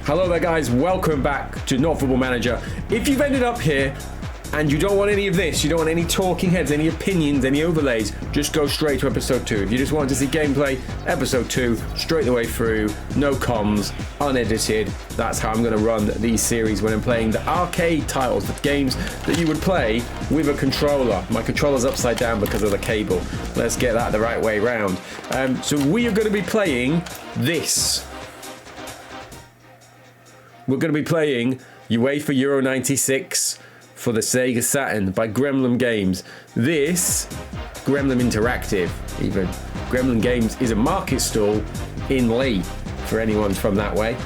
Hello there guys, welcome back to Not Football Manager. If you've ended up here and you don't want any of this, you don't want any talking heads, any opinions, any overlays, just go straight to episode 2. If you just want to see gameplay, episode 2, straight the way through, no comms, unedited. That's how I'm going to run these series when I'm playing the arcade titles, the games that you would play with a controller. My controller's upside down because of the cable. Let's get that the right way round. So we are going to be playing this. We're going to be playing UEFA Euro 96 for the Sega Saturn by Gremlin Games. This, Gremlin Interactive, even. Gremlin Games is a market stall in Lee, for anyone from that way.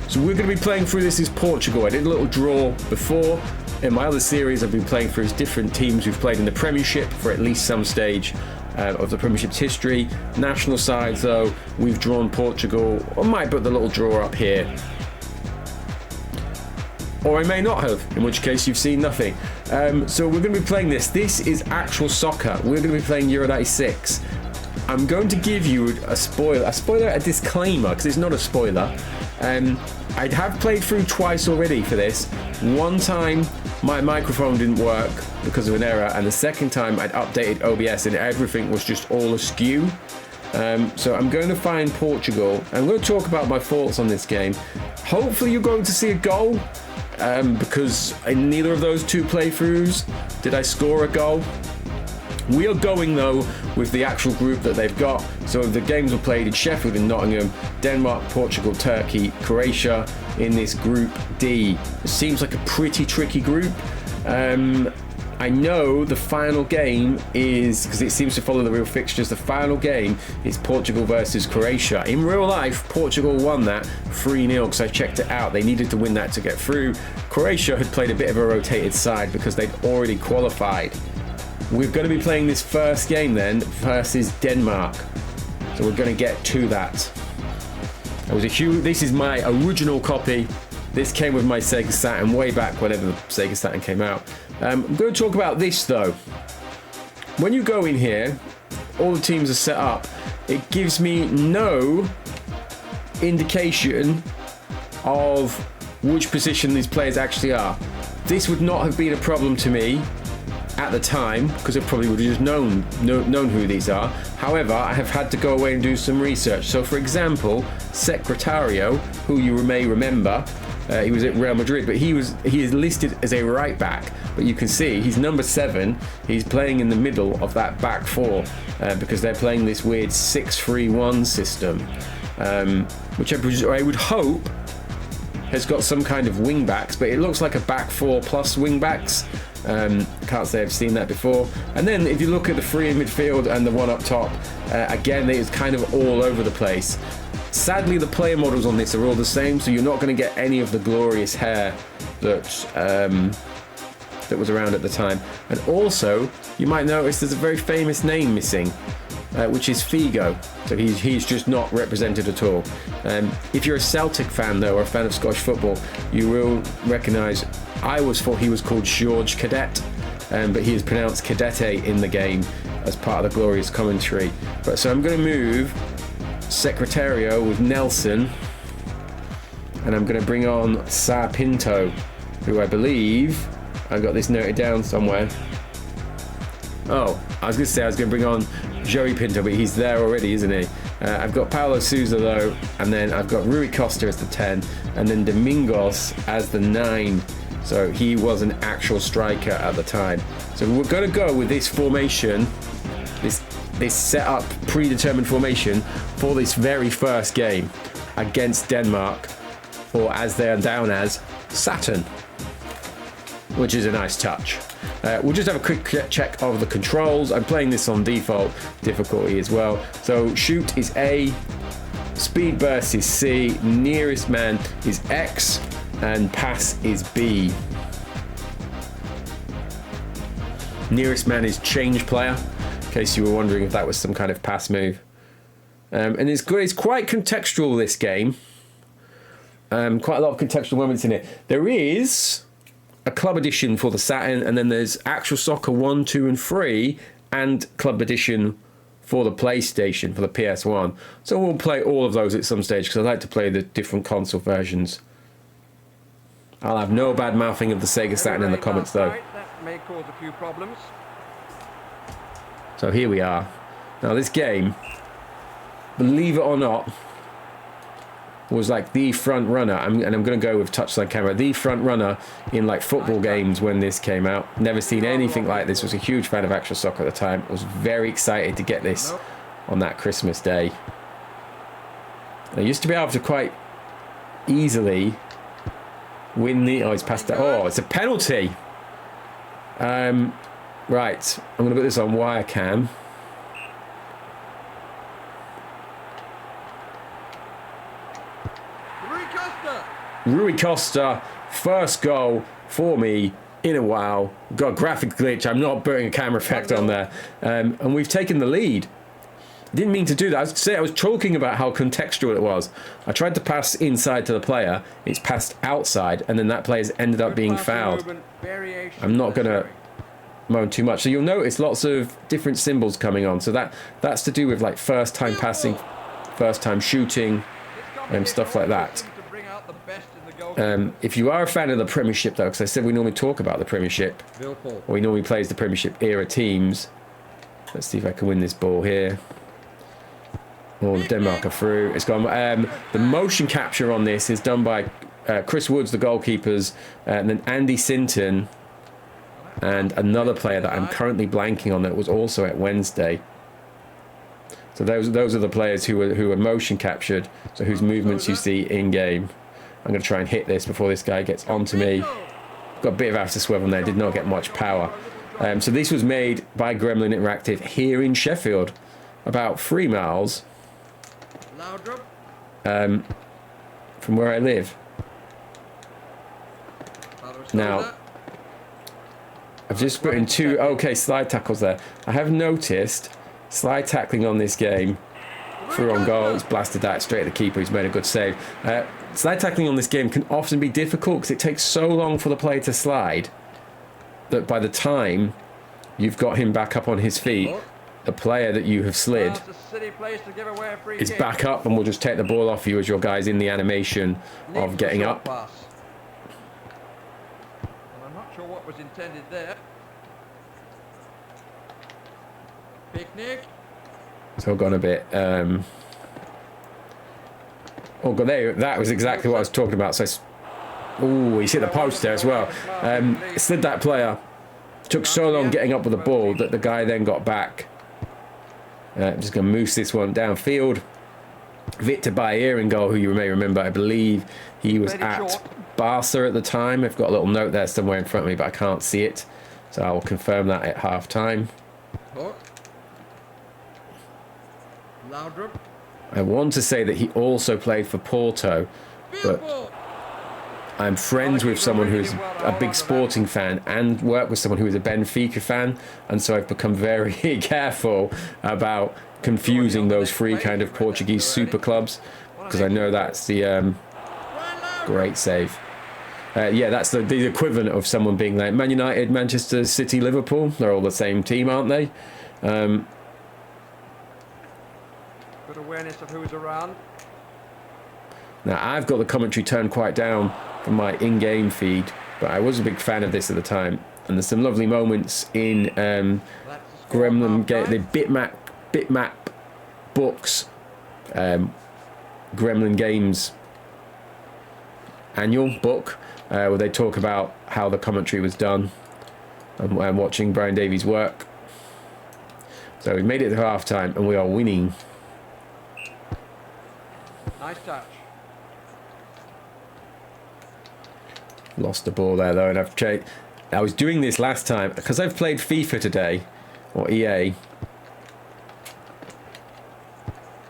So we're going to be playing through this as Portugal. I did a little draw before. In my other series, I've been playing through as different teams who've played in the Premiership for at least some stage of the Premiership's history. National sides, though, we've drawn Portugal. I might put the little draw up here. Or I may not have, in which case you've seen nothing. So we're going to be playing this. This is Actua Soccer. We're going to be playing Euro 96. I'm going to give you a disclaimer, because it's not a spoiler. I have played through twice already for this. One time my microphone didn't work because of an error, and the second time I'd updated OBS and everything was just all askew. So I'm going to find Portugal. I'm going to talk about my thoughts on this game. Hopefully you're going to see a goal. Because in neither of those two playthroughs did I score a goal. We are going though with the actual group that they've got. So the games were played in Sheffield and Nottingham, Denmark, Portugal, Turkey, Croatia in this group D. It seems like a pretty tricky group. I know the final game is, because it seems to follow the real fixtures, the final game is Portugal versus Croatia. In real life, Portugal won that 3-0 because I checked it out. They needed to win that to get through. Croatia had played a bit of a rotated side because they'd already qualified. We're going to be playing this first game then versus Denmark. So we're going to get to that. This is my original copy. This came with my Sega Saturn way back whenever the Sega Saturn came out. I'm going to talk about this though. When you go in here, all the teams are set up. It gives me no indication of which position these players actually are. This would not have been a problem to me at the time because I probably would have just known who these are. However, I have had to go away and do some research. So for example, Secretario, who you may remember, he was at Real Madrid, but he is listed as a right back. But you can see he's number 7. He's playing in the middle of that back 4 because they're playing this weird 6-3-1 system, which I would hope has got some kind of wing backs, but it looks like a back 4 plus wing backs. Can't say I've seen that before. And then if you look at the 3 in midfield and the 1 up top, again, it's kind of all over the place. Sadly, the player models on this are all the same, so you're not going to get any of the glorious hair that was around at the time. And also, you might notice there's a very famous name missing, which is Figo. So he's just not represented at all. If you're a Celtic fan, though, or a fan of Scottish football, you will recognise, I always thought he was called George Cadet, but he is pronounced Cadete in the game as part of the glorious commentary. But so I'm going to move Secretario with Nelson, and I'm going to bring on Sa Pinto, who I believe I've got this noted down somewhere. Oh, I was going to say I was going to bring on Joey Pinto, but he's there already, isn't he? I've got Paulo Sousa though, and then I've got Rui Costa as the 10, and then Domingos as the 9. So he was an actual striker at the time. So we're going to go with this formation, this set up predetermined formation for this very first game against Denmark, or as they are down as, Saturn, which is a nice touch. We'll just have a quick check of the controls. I'm playing this on default difficulty as well. So shoot is A, speed burst is C, nearest man is X, and pass is B. Nearest man is change player, in case you were wondering if that was some kind of pass move. And it's good. It's quite contextual, this game. Quite a lot of contextual moments in it. There is a club edition for the Saturn, and then there's Actua Soccer 1, 2, and 3, and club edition for the PlayStation, for the PS1. So we'll play all of those at some stage because I like to play the different console versions. I'll have no bad mouthing of the Sega Saturn in the comments though. That may cause a few problems. So here we are. Now this game, believe it or not, was like the front runner, and I'm going to go with touchline camera, the front runner in like football games when this came out. Never seen anything like this. Was a huge fan of Actua Soccer at the time. Was very excited to get this on that Christmas day. I used to be able to quite easily win the... Oh, he's passed that. Oh, it's a penalty. Right, I'm going to put this on wire cam. Rui Costa, first goal for me in a while. Got a graphic glitch. I'm not putting a camera effect on there. And we've taken the lead. Didn't mean to do that. I was talking about how contextual it was. I tried to pass inside to the player. It's passed outside, and then that player's ended up being fouled. I'm not going to moan too much. So you'll notice lots of different symbols coming on. So that's to do with like first time passing, first time shooting, and stuff like that. If you are a fan of the Premiership, though, because I said we normally talk about the Premiership, or we normally play as the Premiership era teams. Let's see if I can win this ball here. Oh, Denmark are through. It's gone. The motion capture on this is done by Chris Woods, the goalkeepers, and then Andy Sinton, and another player that I'm currently blanking on that was also at Wednesday. So those are the players who were motion captured, so whose movements you see in game. I'm going to try and hit this before this guy gets onto me. Got a bit of after swerve there, did not get much power. So this was made by Gremlin Interactive here in Sheffield, about 3 miles from where I live. Now, I've just put in 2 okay slide tackles there. I have noticed slide tackling on this game. Through on goal, he's blasted that straight at the keeper. He's made a good save. Slide tackling on this game can often be difficult because it takes so long for the player to slide that by the time you've got him back up on his feet, the player that you have slid is back up and will just take the ball off you as your guy's in the animation of getting up. I'm not sure what was intended there. Picnic. It's all gone a bit. Oh god, there. That was exactly what I was talking about. So, oh, he's hit the post there as well. Slid that player. Took so long getting up with the ball that the guy then got back. I'm just going to moose this one downfield. Victor Bayer in goal, who you may remember. I believe he was at Barca at the time. I've got a little note there somewhere in front of me, but I can't see it. So I will confirm that at half time. I want to say that he also played for Porto, but I'm friends with someone who's a big Sporting fan and work with someone who is a Benfica fan, and so I've become very careful about confusing those 3 kind of Portuguese super clubs, because I know that's the great save. Yeah, that's the equivalent of someone being like Man United, Manchester City, Liverpool. They're all the same team, aren't they? Good awareness of who's around. Now, I've got the commentary turned quite down from my in-game feed, but I was a big fan of this at the time. And there's some lovely moments in Gremlin, the bitmap books, Gremlin Games annual book, where they talk about how the commentary was done and watching Brian Davies' work. So we made it to half-time, and we are winning. Nice touch. Lost the ball there though, and I've checked. I was doing this last time because I've played FIFA today, or EA.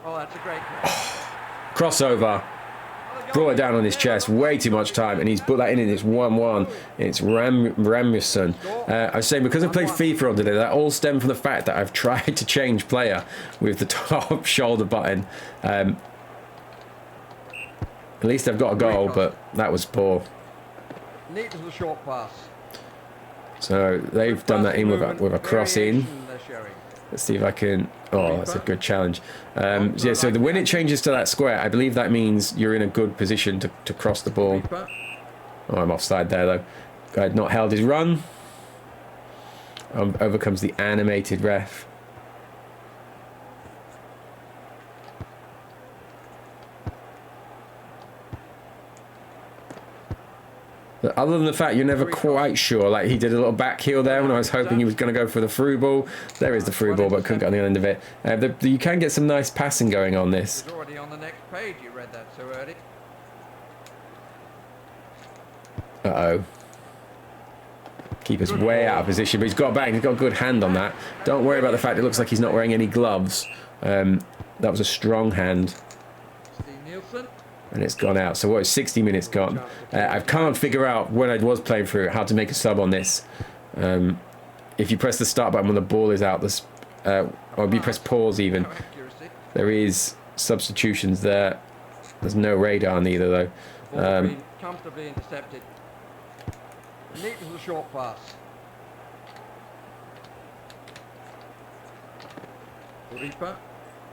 Oh, that's a great Crossover. Brought it down on his chest, way too much time, and he's put that in, and it's 1-1. It's Ramuson. I was saying, because I've played FIFA on today, that all stemmed from the fact that I've tried to change player with the top shoulder button. At least I've got a goal, but that was poor. Neat as a short pass. So they've done that in with a cross in. Let's see if I can... Oh, that's a good challenge. So yeah, so when it changes to that square, I believe that means you're in a good position to cross the ball. Oh, I'm offside there, though. Guy had not held his run. Overcomes the animated ref. But other than the fact you're never quite sure, like he did a little back heel there when I was hoping he was going to go for the through ball. There is the through ball, but couldn't get on the end of it. You can get some nice passing going on this. It's already on the next page. You read that so early. Uh-oh. Keeper's way out of position, but he's got back. He's got a good hand on that. Don't worry about the fact it looks like he's not wearing any gloves. That was a strong hand. And it's gone out. So what is 60 minutes gone? I can't figure out when I was playing through it how to make a sub on this. If you press the start button when the ball is out, or if you press pause even, there is substitutions there. There's no radar neither though. Comfortably intercepted. Neat little short pass. Reaper.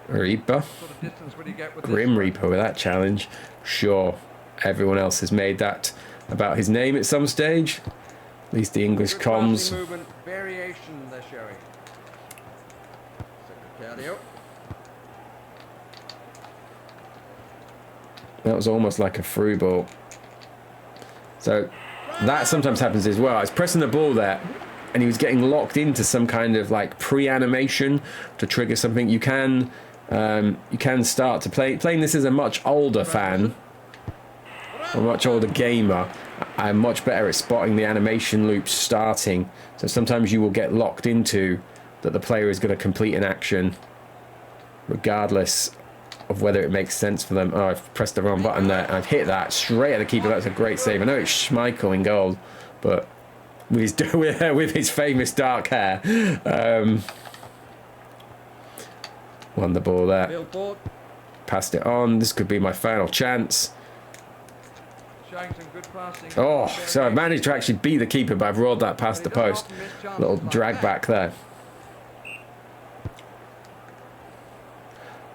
Sort of distance would he get with Grim this? Reaper with that challenge. Sure, everyone else has made that about his name at some stage. At least the English Good comms. passing movement variation they're showing. Secretario. That was almost like a through ball. So that sometimes happens as well. I was pressing the ball there and he was getting locked into some kind of like pre-animation to trigger something. You can start to playing this as a much older fan, a much older gamer. I'm much better at spotting the animation loops starting. So sometimes you will get locked into that the player is going to complete an action regardless of whether it makes sense for them. Oh, I've pressed the wrong button there. I've hit that straight at the keeper. That's a great save. I know it's Schmeichel in goal, but with his famous dark hair. Won the ball there. Passed it on. This could be my final chance. Showing some good passing. Oh, so I've managed to actually beat the keeper, but I've rolled that past the post. Little drag back there.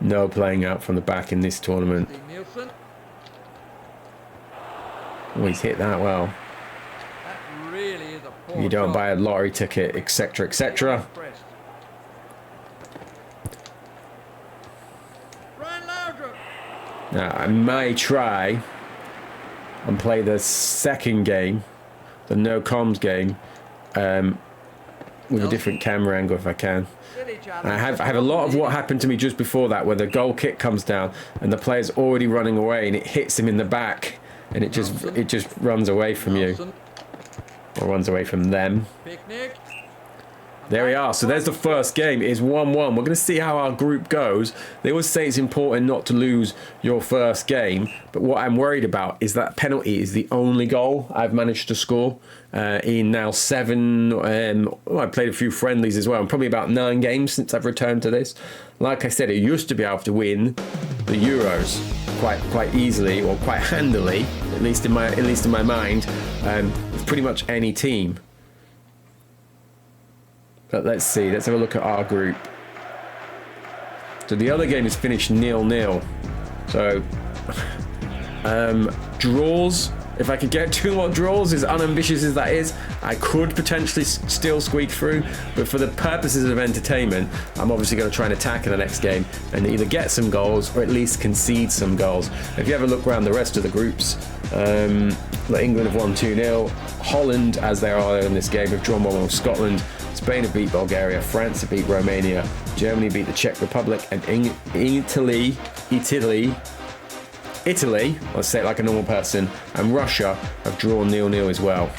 No playing out from the back in this tournament. Oh, he's hit that well. That really is a poor You don't buy a lottery ticket, etc., etc. Now, I may try and play the second game, the no comms game, with a different camera angle if I can. I have a lot of what happened to me just before that, where the goal kick comes down and the player's already running away and it hits him in the back and it just runs away from you, or runs away from them. There we are. So there's the first game. It is 1-1. We're going to see how our group goes. They always say it's important not to lose your first game, but what I'm worried about is that penalty is the only goal I've managed to score in now 7. I played a few friendlies as well. Probably about 9 games since I've returned to this. Like I said, I used to be able to win the Euros quite easily, or quite handily, at least in my mind, with pretty much any team. But let's see. Let's have a look at our group. So the other game is finished 0-0. So draws. If I could get 2 more draws, as unambitious as that is, I could potentially still squeak through. But for the purposes of entertainment, I'm obviously going to try and attack in the next game and either get some goals or at least concede some goals. If you have a look around the rest of the groups, England have won 2-0. Holland, as they are in this game, have drawn 1-1 with Scotland. Spain have beat Bulgaria, France have beat Romania, Germany beat the Czech Republic, and Italy, let's say it like a normal person, and Russia have drawn 0-0 as well.